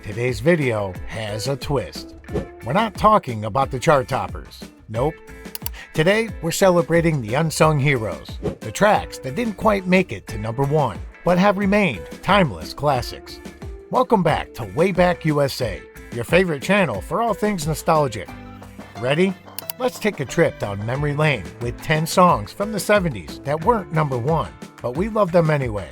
Today's video has a twist. We're not talking about the chart toppers. Nope. Today, we're celebrating the unsung heroes, the tracks that didn't quite make it to #1, but have remained timeless classics. Welcome back to Way Back USA, your favorite channel for all things nostalgic. Ready? Let's take a trip down memory lane with 10 songs from the 70s that weren't #1, but we love them anyway.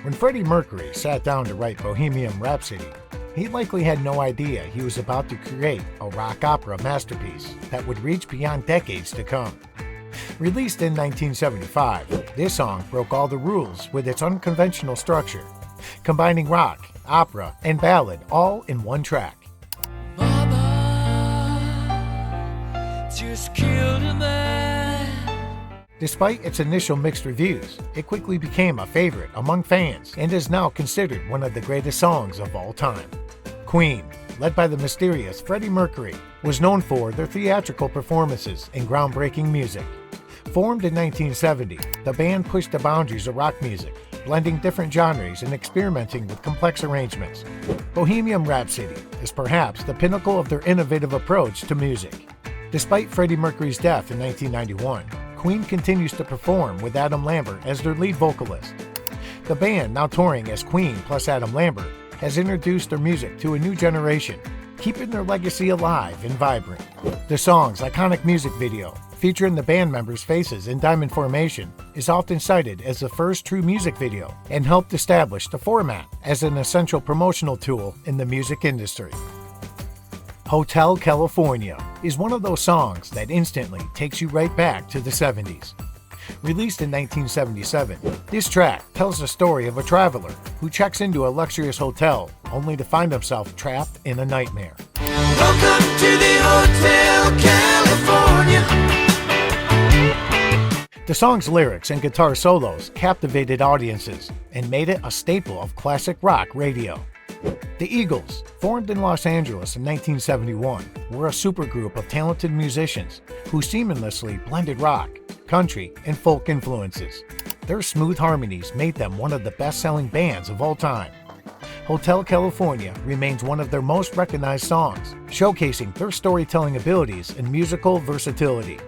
When Freddie Mercury sat down to write Bohemian Rap City, he likely had no idea he was about to create a rock opera masterpiece that would reach beyond decades to come. Released in 1975, this song broke all the rules with its unconventional structure, combining rock, opera, and ballad all in one track. Mama just killed a man. Despite its initial mixed reviews, it quickly became a favorite among fans and is now considered one of the greatest songs of all time. Queen, led by the mysterious Freddie Mercury, was known for their theatrical performances and groundbreaking music. Formed in 1970, the band pushed the boundaries of rock music, blending different genres and experimenting with complex arrangements. Bohemian Rap City is perhaps the pinnacle of their innovative approach to music. Despite Freddie Mercury's death in 1991, Queen continues to perform with Adam Lambert as their lead vocalist. The band, now touring as Queen plus Adam Lambert, has introduced their music to a new generation, keeping their legacy alive and vibrant. The song's iconic music video, featuring the band members' faces in diamond formation, is often cited as the first true music video and helped establish the format as an essential promotional tool in the music industry. Hotel California is one of those songs that instantly takes you right back to the 70s. Released in 1977, this track tells the story of a traveler who checks into a luxurious hotel only to find himself trapped in a nightmare. Welcome to the Hotel California. The song's lyrics and guitar solos captivated audiences and made it a staple of classic rock radio. The Eagles, formed in Los Angeles in 1971, were a supergroup of talented musicians who seamlessly blended rock, country, and folk influences. Their smooth harmonies made them one of the best-selling bands of all time. Hotel California remains one of their most recognized songs, showcasing their storytelling abilities and musical versatility.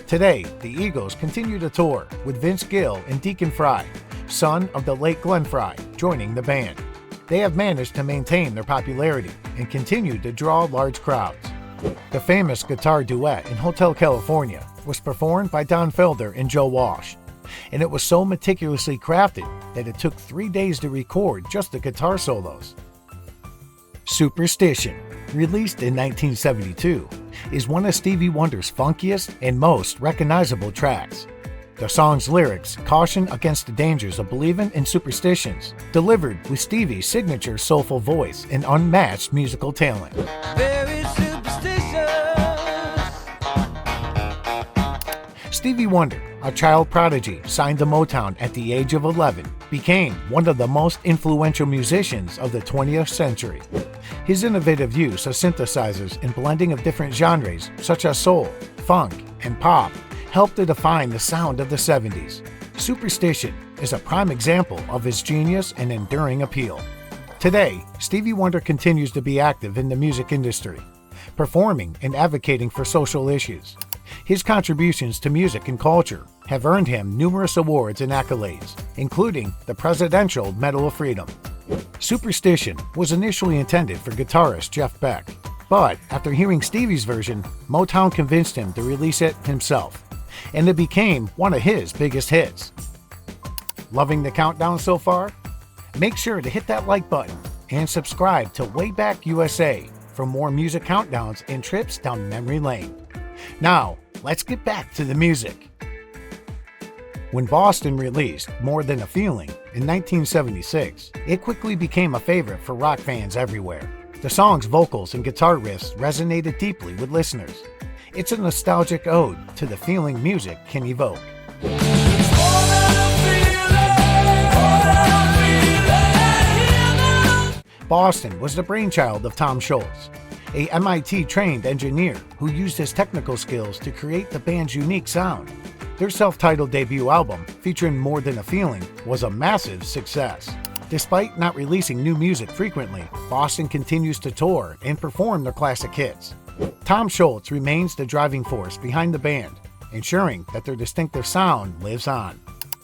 Today, the Eagles continue to tour, with Vince Gill and Deacon Fry, son of the late Glenn Fry, joining the band. They have managed to maintain their popularity and continue to draw large crowds. The famous guitar duet in Hotel California was performed by Don Felder and Joe Walsh, and it was so meticulously crafted that it took 3 days to record just the guitar solos. Superstition, released in 1972, is one of Stevie Wonder's funkiest and most recognizable tracks. The song's lyrics caution against the dangers of believing in superstitions, delivered with Stevie's signature soulful voice and unmatched musical talent. Very superstitious. Stevie Wonder, a child prodigy signed to Motown at the age of 11, became one of the most influential musicians of the 20th century. His innovative use of synthesizers and blending of different genres such as soul, funk, and pop helped to define the sound of the 70s. Superstition is a prime example of his genius and enduring appeal. Today, Stevie Wonder continues to be active in the music industry, performing and advocating for social issues. His contributions to music and culture have earned him numerous awards and accolades, including the Presidential Medal of Freedom. Superstition was initially intended for guitarist Jeff Beck, but after hearing Stevie's version, Motown convinced him to release it himself, and it became one of his biggest hits. Loving the countdown so far? Make sure to hit that like button and subscribe to Way Back USA for more music countdowns and trips down memory lane. Now, let's get back to the music. When Boston released More Than a Feeling in 1976, it quickly became a favorite for rock fans everywhere. The song's vocals and guitar riffs resonated deeply with listeners. It's a nostalgic ode to the feeling music can evoke. Boston was the brainchild of Tom Scholz, a MIT-trained engineer who used his technical skills to create the band's unique sound. Their self-titled debut album, featuring More Than a Feeling, was a massive success. Despite not releasing new music frequently, Boston continues to tour and perform their classic hits. Tom Scholz remains the driving force behind the band, ensuring that their distinctive sound lives on.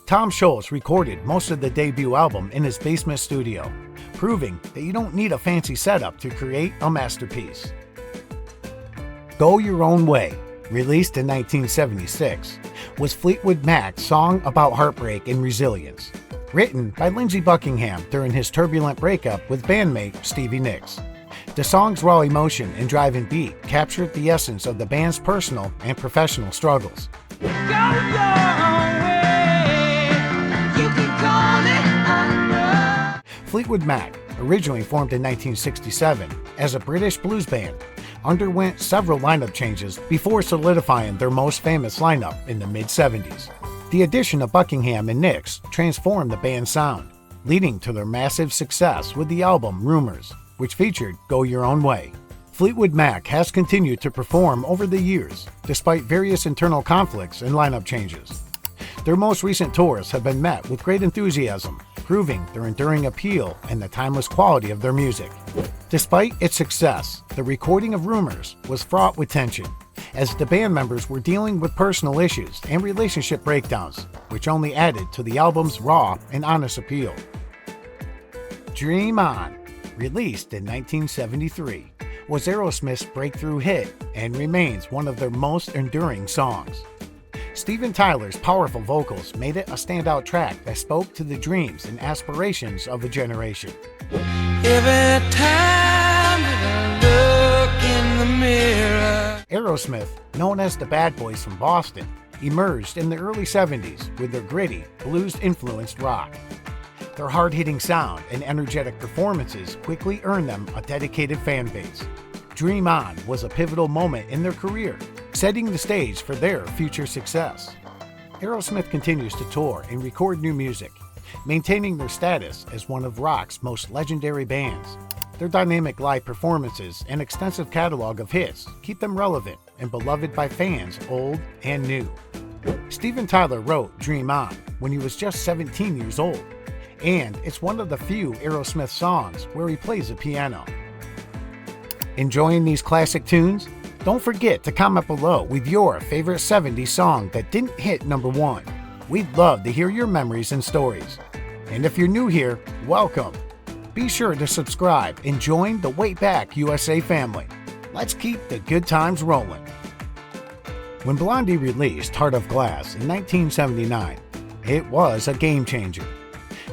Tom Scholz recorded most of the debut album in his basement studio, proving that you don't need a fancy setup to create a masterpiece. Go Your Own Way, released in 1976, was Fleetwood Mac's song about heartbreak and resilience, written by Lindsey Buckingham during his turbulent breakup with bandmate Stevie Nicks. The song's raw emotion and driving beat captured the essence of the band's personal and professional struggles. Go your own way. You can call it under. Fleetwood Mac, originally formed in 1967 as a British blues band, underwent several lineup changes before solidifying their most famous lineup in the mid-70s. The addition of Buckingham and Nicks transformed the band's sound, leading to their massive success with the album Rumors, which featured Go Your Own Way. Fleetwood Mac has continued to perform over the years, despite various internal conflicts and lineup changes. Their most recent tours have been met with great enthusiasm, proving their enduring appeal and the timeless quality of their music. Despite its success, the recording of Rumors was fraught with tension, as the band members were dealing with personal issues and relationship breakdowns, which only added to the album's raw and honest appeal. Dream On, released in 1973, was Aerosmith's breakthrough hit and remains one of their most enduring songs. Steven Tyler's powerful vocals made it a standout track that spoke to the dreams and aspirations of a generation. Every time that I look in the mirror. Aerosmith, known as the Bad Boys from Boston, emerged in the early 70s with their gritty, blues-influenced rock. Their hard-hitting sound and energetic performances quickly earned them a dedicated fan base. Dream On was a pivotal moment in their career, setting the stage for their future success. Aerosmith continues to tour and record new music, maintaining their status as one of rock's most legendary bands. Their dynamic live performances and extensive catalog of hits keep them relevant and beloved by fans old and new. Steven Tyler wrote Dream On when he was just 17 years old, and it's one of the few Aerosmith songs where he plays the piano. Enjoying these classic tunes? Don't forget to comment below with your favorite 70s song that didn't hit number 1. We'd love to hear your memories and stories. And if you're new here, welcome. Be sure to subscribe and join the Way Back USA family. Let's keep the good times rolling. When Blondie released Heart of Glass in 1979, it was a game changer.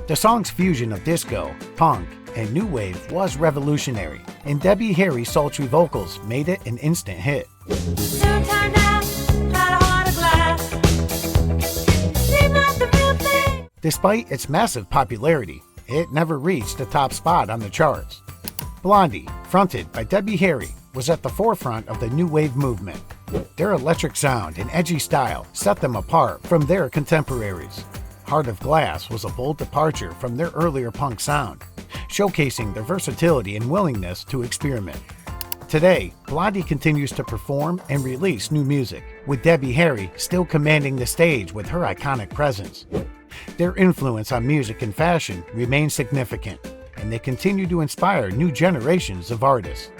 The song's fusion of disco, punk, and new wave was revolutionary, and Debbie Harry's sultry vocals made it an instant hit. Soon turned out, had a heart of glass. Seemed like the real thing. Despite its massive popularity, it never reached the top spot on the charts. Blondie, fronted by Debbie Harry, was at the forefront of the new wave movement. Their electric sound and edgy style set them apart from their contemporaries. Heart of Glass was a bold departure from their earlier punk sound, showcasing their versatility and willingness to experiment. Today, Blondie continues to perform and release new music, with Debbie Harry still commanding the stage with her iconic presence. Their influence on music and fashion remains significant, and they continue to inspire new generations of artists.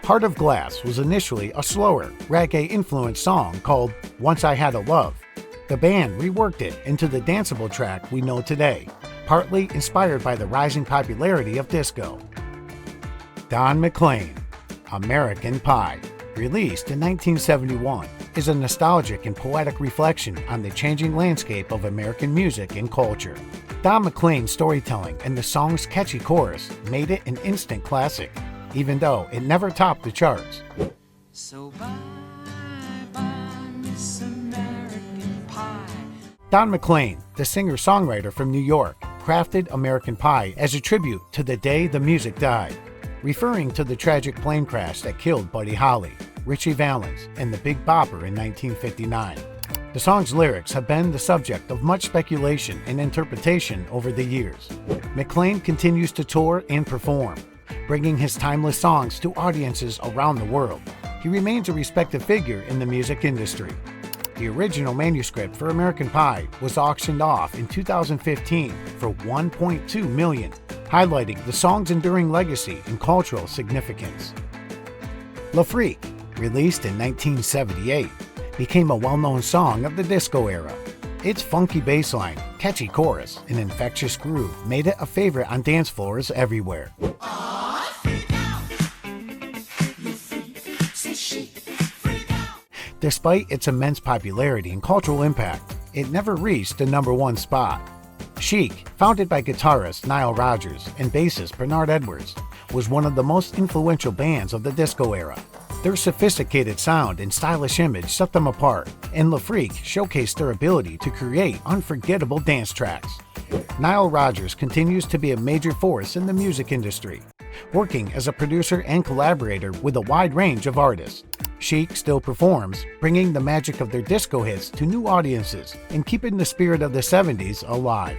Heart of Glass was initially a slower, reggae-influenced song called Once I Had a Love. The band reworked it into the danceable track we know today, partly inspired by the rising popularity of disco. Don McLean, American Pie, released in 1971, is a nostalgic and poetic reflection on the changing landscape of American music and culture. Don McLean's storytelling and the song's catchy chorus made it an instant classic, even though it never topped the charts. So bye, bye, Miss American Pie. Don McLean, the singer-songwriter from New York, crafted American Pie as a tribute to the day the music died, referring to the tragic plane crash that killed Buddy Holly, Richie Valens, and the Big Bopper in 1959. The song's lyrics have been the subject of much speculation and interpretation over the years. McLean continues to tour and perform, bringing his timeless songs to audiences around the world. He remains a respected figure in the music industry. The original manuscript for American Pie was auctioned off in 2015 for $1.2 million, highlighting the song's enduring legacy and cultural significance. Le Freak, released in 1978, became a well-known song of the disco era. Its funky bass line, catchy chorus, and infectious groove made it a favorite on dance floors everywhere. Despite its immense popularity and cultural impact, it never reached the #1 spot. Chic, founded by guitarist Nile Rodgers and bassist Bernard Edwards, was one of the most influential bands of the disco era. Their sophisticated sound and stylish image set them apart, and Le Freak showcased their ability to create unforgettable dance tracks. Nile Rodgers continues to be a major force in the music industry, working as a producer and collaborator with a wide range of artists. Chic still performs, bringing the magic of their disco hits to new audiences and keeping the spirit of the 70s alive.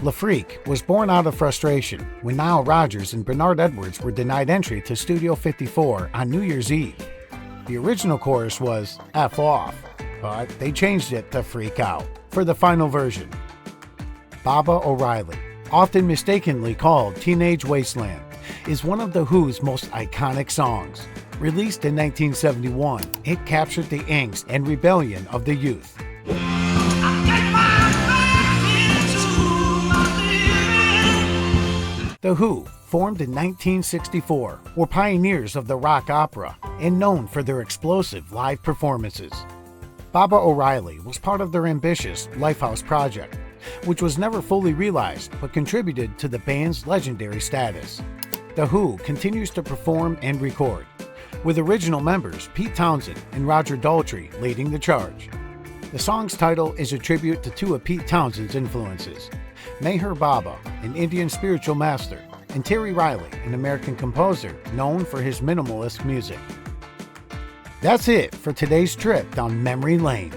Le Freak was born out of frustration when Nile Rodgers and Bernard Edwards were denied entry to Studio 54 on New Year's Eve. The original chorus was F off, but they changed it to Freak Out for the final version. Baba O'Reilly, often mistakenly called Teenage Wasteland, is one of The Who's most iconic songs. Released in 1971, it captured the angst and rebellion of the youth. The Who, formed in 1964, were pioneers of the rock opera and known for their explosive live performances. Baba O'Reilly was part of their ambitious Lifehouse project, which was never fully realized but contributed to the band's legendary status. The Who continues to perform and record, with original members Pete Townshend and Roger Daltrey leading the charge. The song's title is a tribute to two of Pete Townshend's influences, Meher Baba, an Indian spiritual master, and Terry Riley, an American composer known for his minimalist music. That's it for today's trip down memory lane.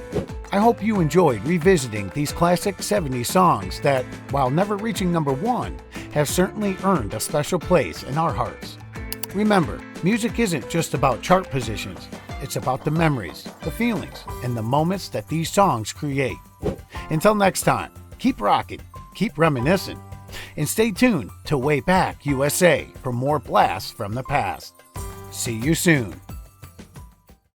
I hope you enjoyed revisiting these classic 70s songs that, while never reaching #1, have certainly earned a special place in our hearts. Remember, music isn't just about chart positions. It's about the memories, the feelings, and the moments that these songs create. Until next time, keep rocking, keep reminiscing, and stay tuned to Way Back USA for more blasts from the past. See you soon.